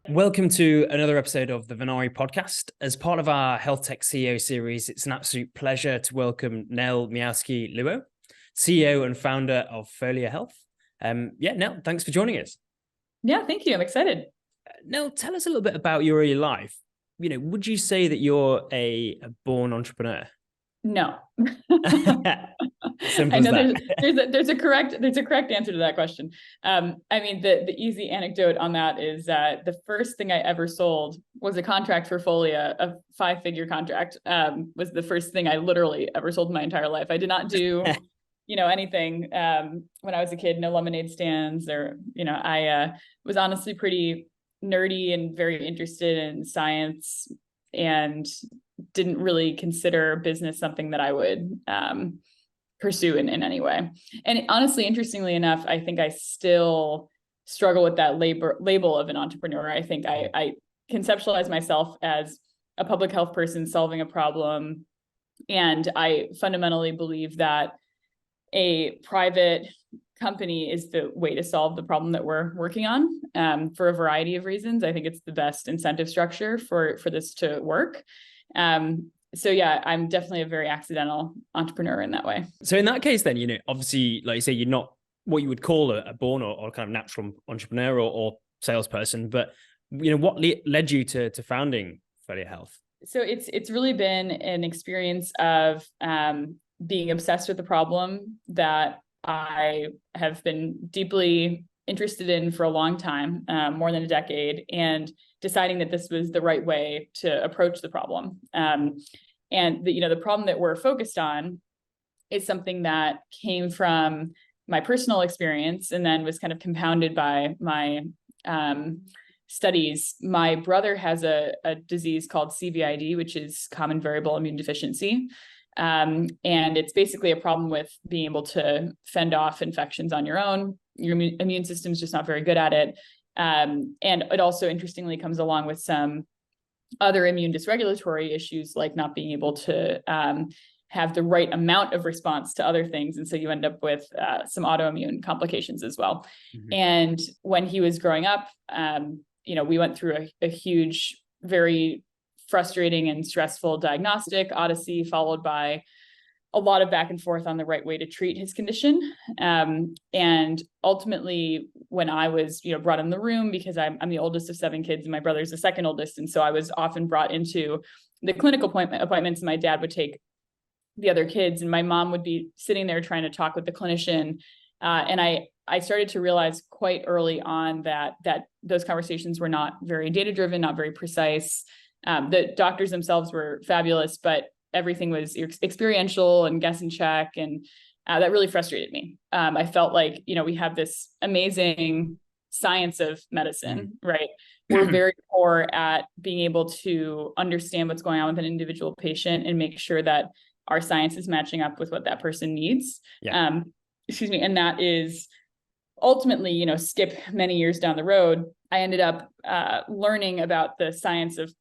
Welcome to another episode of the Venari Podcast. As part of our HealthTech CEO series, it's an absolute pleasure to welcome Nell Miowski-Luo, CEO and founder of Folia Health. Nell, thanks for joining us. Yeah, thank you. I'm excited. Nell, tell us a little bit about your early life. Would you say that you're a born entrepreneur? No. Simple I know as that. there's a correct answer to that question. The easy anecdote on that is the first thing I ever sold was a contract for Folia, a 5-figure contract. Was the first thing I literally ever sold in my entire life. I did not do anything when I was a kid, no lemonade stands or I was honestly pretty nerdy and very interested in science and didn't really consider business something that I would pursue in any way. And honestly, interestingly enough, I think I still struggle with that label of an entrepreneur. I think I conceptualize myself as a public health person solving a problem. And I fundamentally believe that a private company is the way to solve the problem that we're working on for a variety of reasons. I think it's the best incentive structure for this to work. So yeah, I'm definitely a very accidental entrepreneur in that way. So in that case, then, obviously, like you say, you're not what you would call a born or kind of natural entrepreneur or salesperson, but what led you to founding Folia Health? So it's really been an experience of being obsessed with the problem that I have been deeply interested in for a long time, more than a decade, and deciding that this was the right way to approach the problem. And the problem that we're focused on is something that came from my personal experience and then was kind of compounded by my studies. My brother has a disease called CVID, which is common variable immune deficiency. And it's basically a problem with being able to fend off infections on your own. Your immune system is just not very good at it. And it also, interestingly, comes along with some other immune dysregulatory issues, like not being able to have the right amount of response to other things. And so you end up with some autoimmune complications as well. Mm-hmm. And when he was growing up, we went through a huge, very frustrating and stressful diagnostic odyssey, followed by a lot of back and forth on the right way to treat his condition. And ultimately, when I was, brought in the room, because I'm the oldest of 7 kids and my brother's the second oldest. And so I was often brought into the clinical appointments, and my dad would take the other kids and my mom would be sitting there trying to talk with the clinician. And I started to realize quite early on that those conversations were not very data-driven, not very precise. The doctors themselves were fabulous, but everything was experiential and guess and check. And that really frustrated me. I felt like, we have this amazing science of medicine, right? We're very poor at being able to understand what's going on with an individual patient and make sure that our science is matching up with what that person needs. Yeah. And that is ultimately, skip many years down the road, I ended up learning about the science of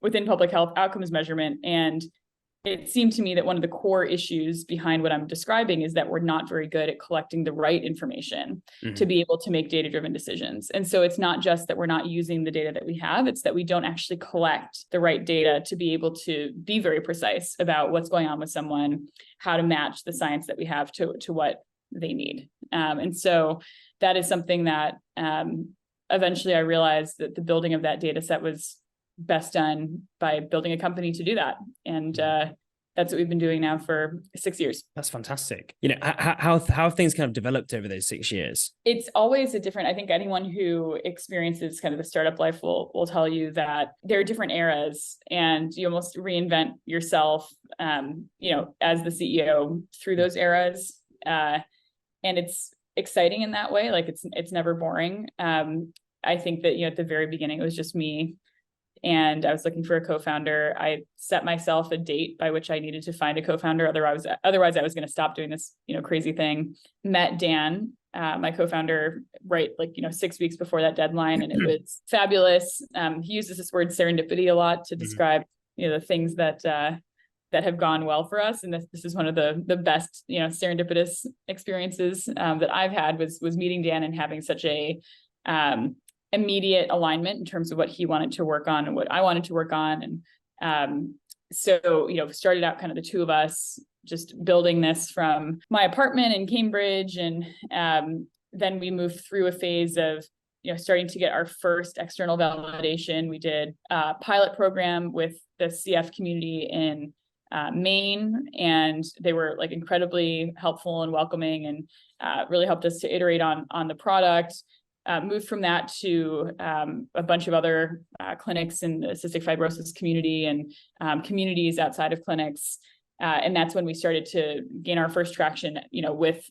within public health outcomes measurement. And it seemed to me that one of the core issues behind what I'm describing is that we're not very good at collecting the right information to be able to make data-driven decisions. And so it's not just that we're not using the data that we have, it's that we don't actually collect the right data to be able to be very precise about what's going on with someone, how to match the science that we have to what they need. And so that is something that eventually I realized that the building of that data set was best done by building a company to do that. And that's what we've been doing now for 6 years. That's fantastic. How have things kind of developed over those 6 years? It's always I think anyone who experiences kind of the startup life will tell you that there are different eras and you almost reinvent yourself, as the CEO through those eras. And it's exciting in that way. Like it's never boring. I think that, at the very beginning, it was just me and I was looking for a co-founder. I set myself a date by which I needed to find a co-founder. Otherwise I was going to stop doing this, crazy thing. Met Dan, my co-founder, right, 6 weeks before that deadline. And it was fabulous. He uses this word serendipity a lot to describe, the things that have gone well for us. And this is one of the best, serendipitous experiences that I've had was meeting Dan and having such a immediate alignment in terms of what he wanted to work on and what I wanted to work on. And so, started out kind of the two of us just building this from my apartment in Cambridge. And then we moved through a phase of, starting to get our first external validation. We did a pilot program with the CF community in Maine, and they were like incredibly helpful and welcoming, and really helped us to iterate on the product. Moved from that to a bunch of other clinics in the cystic fibrosis community and communities outside of clinics. And that's when we started to gain our first traction, with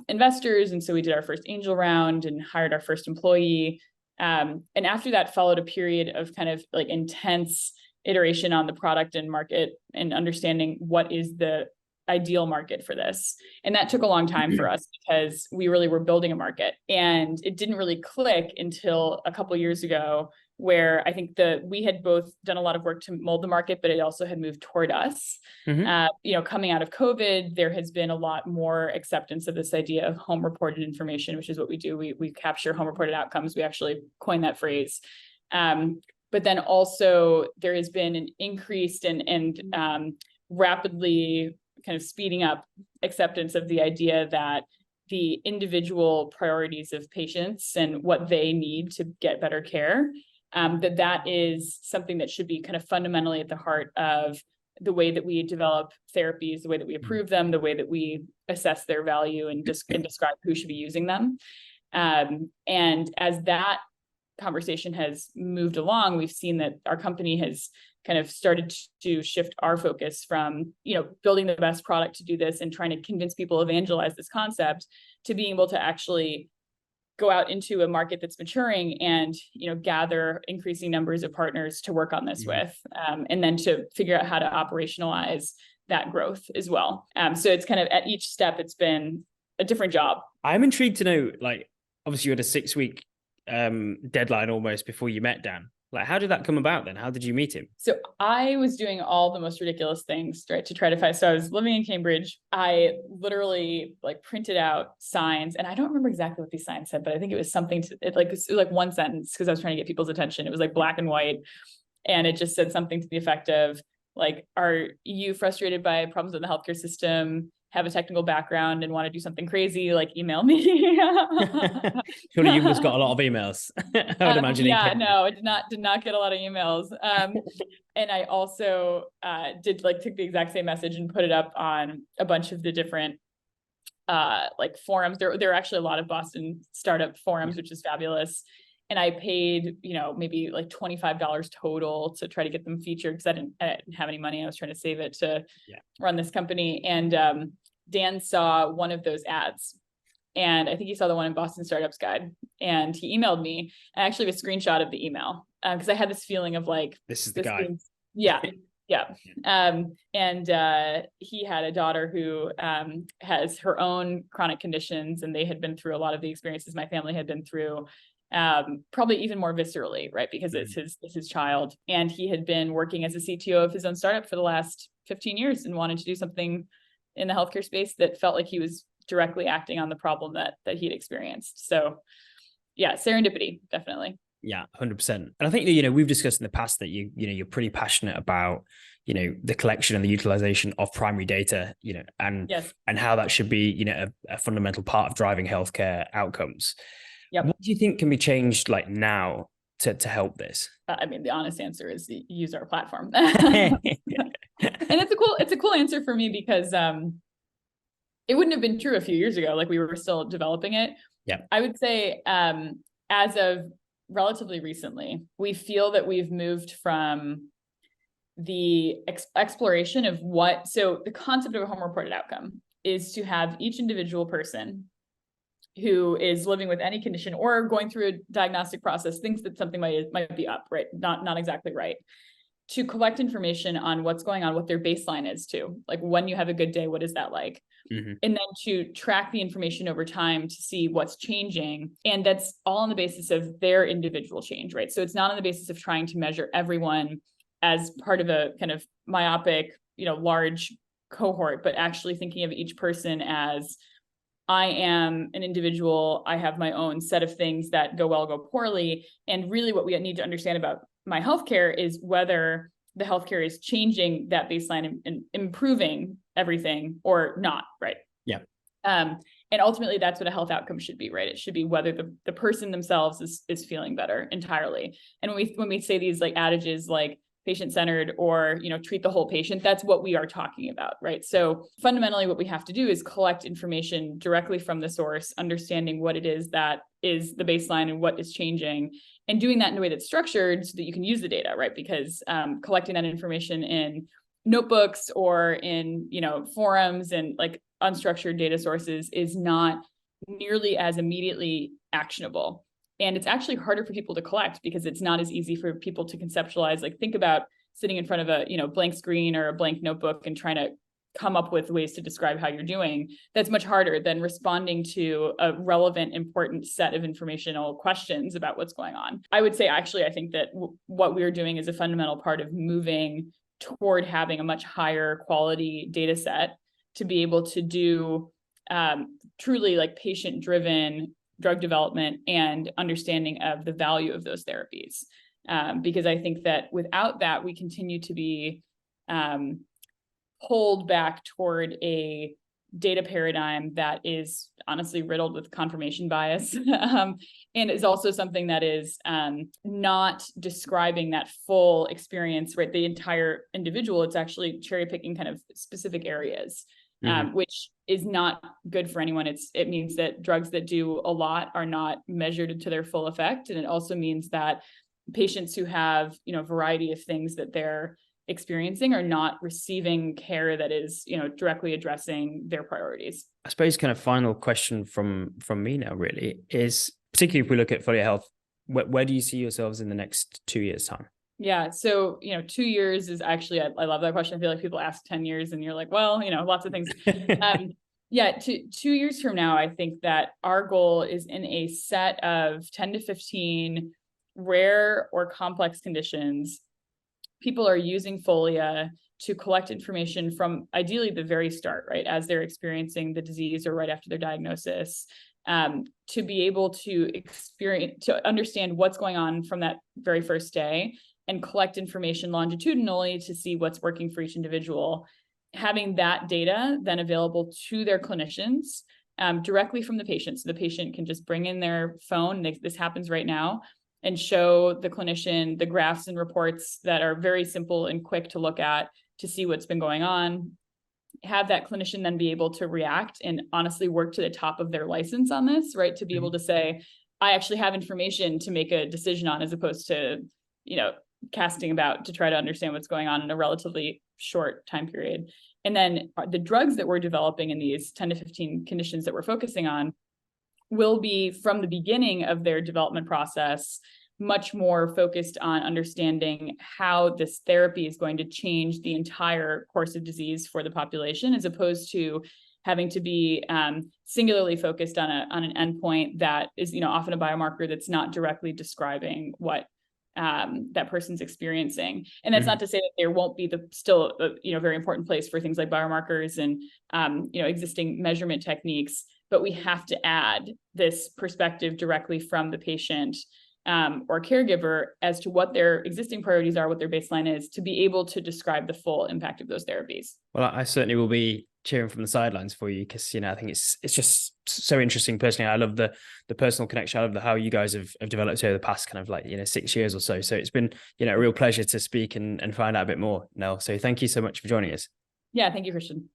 investors. And so we did our first angel round and hired our first employee. And after that followed a period of kind of like intense iteration on the product and market and understanding what is the ideal market for this. And that took a long time for us because we really were building a market, and it didn't really click until a couple of years ago, where I think we had both done a lot of work to mold the market, but it also had moved toward us. Coming out of COVID, there has been a lot more acceptance of this idea of home reported information, which is what we do. We capture home reported outcomes. We actually coined that phrase. But then also there has been an increased and rapidly kind of speeding up acceptance of the idea that the individual priorities of patients and what they need to get better care, that is something that should be kind of fundamentally at the heart of the way that we develop therapies, the way that we approve them, the way that we assess their value and describe who should be using them. And as that conversation has moved along, we've seen that our company has kind of started to shift our focus from, building the best product to do this and trying to convince people, evangelize this concept, to being able to actually go out into a market that's maturing and, gather increasing numbers of partners to work on this with, and then to figure out how to operationalize that growth as well. So it's kind of at each step, it's been a different job. I'm intrigued to know, like, obviously you had a 6-week deadline almost before you met Dan. Like, how did that come about then? How did you meet him? So I was doing all the most ridiculous things, right, to try to find. So I was living in Cambridge. I literally printed out signs, and I don't remember exactly what these signs said, but I think it was something it was like one sentence because I was trying to get people's attention. It was like black and white, and it just said something to the effect of like, "Are you frustrated by problems in the healthcare system? Have a technical background and want to do something crazy, like email me." Surely you must got a lot of emails. I would imagine. Yeah, no, I did not get a lot of emails. And I also took the exact same message and put it up on a bunch of the different forums. There are actually a lot of Boston startup forums, which is fabulous. And I paid, maybe like $25 total to try to get them featured because I didn't have any money. I was trying to save it to run this company. And Dan saw one of those ads, and I think he saw the one in Boston Startups Guide, and he emailed me. I actually have a screenshot of the email because I had this feeling of like, this is the guy. Yeah. And he had a daughter who has her own chronic conditions, and they had been through a lot of the experiences my family had been through. Probably even more viscerally, right? Because it's his child. And he had been working as a CTO of his own startup for the last 15 years and wanted to do something in the healthcare space that felt like he was directly acting on the problem that he'd experienced. So yeah, serendipity, definitely. Yeah, 100%. And I think that, we've discussed in the past that you're pretty passionate about, the collection and the utilization of primary data, and how that should be, a fundamental part of driving healthcare outcomes. Yep. What do you think can be changed now to help this? The honest answer is use our platform. And it's a cool answer for me because it wouldn't have been true a few years ago. Like, we were still developing it. Yeah. I would say as of relatively recently, we feel that we've moved from the exploration of so the concept of a home reported outcome is to have each individual person who is living with any condition or going through a diagnostic process thinks that something might be up, right? Not exactly right. To collect information on what's going on, what their baseline is too. Like, when you have a good day, what is that like? Mm-hmm. And then to track the information over time to see what's changing. And that's all on the basis of their individual change, right? So it's not on the basis of trying to measure everyone as part of a kind of myopic, large cohort, but actually thinking of each person as I am an individual. I have my own set of things that go well, go poorly. And really what we need to understand about my healthcare is whether the healthcare is changing that baseline and improving everything or not, right? Yeah. And ultimately that's what a health outcome should be, right? It should be whether the person themselves is feeling better entirely. And when we say these like adages like patient-centered or, treat the whole patient, that's what we are talking about, right? So fundamentally what we have to do is collect information directly from the source, understanding what it is that is the baseline and what is changing, and doing that in a way that's structured so that you can use the data, right? Because collecting that information in notebooks or in, forums and like unstructured data sources is not nearly as immediately actionable. And it's actually harder for people to collect because it's not as easy for people to conceptualize. Like think about sitting in front of a, blank screen or a blank notebook and trying to come up with ways to describe how you're doing. That's much harder than responding to a relevant, important set of informational questions about what's going on. I would say, actually, I think that what we're doing is a fundamental part of moving toward having a much higher quality data set to be able to do truly like patient-driven drug development and understanding of the value of those therapies. Because I think that without that, we continue to be pulled back toward a data paradigm that is honestly riddled with confirmation bias and is also something that is not describing that full experience, right? The entire individual. It's actually cherry picking kind of specific areas. Which is not good for anyone. It means that drugs that do a lot are not measured to their full effect. And it also means that patients who have, a variety of things that they're experiencing are not receiving care that is, directly addressing their priorities. I suppose kind of final question from me now really is, particularly if we look at Folia Health, where do you see yourselves in the next 2 years' time? Yeah. So, 2 years is actually, I love that question. I feel like people ask 10 years and you're like, well, lots of things. Yeah. 2 years from now, I think that our goal is in a set of 10 to 15 rare or complex conditions. People are using Folia to collect information from ideally the very start, right? As they're experiencing the disease or right after their diagnosis, to be able to understand what's going on from that very first day and collect information longitudinally to see what's working for each individual. Having that data then available to their clinicians directly from the patient. So the patient can just bring in their phone, this happens right now, and show the clinician the graphs and reports that are very simple and quick to look at to see what's been going on. Have that clinician then be able to react and honestly work to the top of their license on this, right? To be able to say, I actually have information to make a decision on, as opposed to, casting about to try to understand what's going on in a relatively short time period. And then the drugs that we're developing in these 10 to 15 conditions that we're focusing on will be, from the beginning of their development process, much more focused on understanding how this therapy is going to change the entire course of disease for the population, as opposed to having to be singularly focused on an endpoint that is, often a biomarker that's not directly describing what that person's experiencing. And that's not to say that there won't be still a very important place for things like biomarkers and existing measurement techniques, but we have to add this perspective directly from the patient or caregiver as to what their existing priorities are, what their baseline is, to be able to describe the full impact of those therapies. Well, I certainly will be cheering from the sidelines for you, because I think it's just so interesting. Personally, I love the personal connection. I love how you guys have developed over the past kind of 6 years or so. So it's been a real pleasure to speak and find out a bit more, Nell. So thank you so much for joining us. Yeah, thank you, Christian.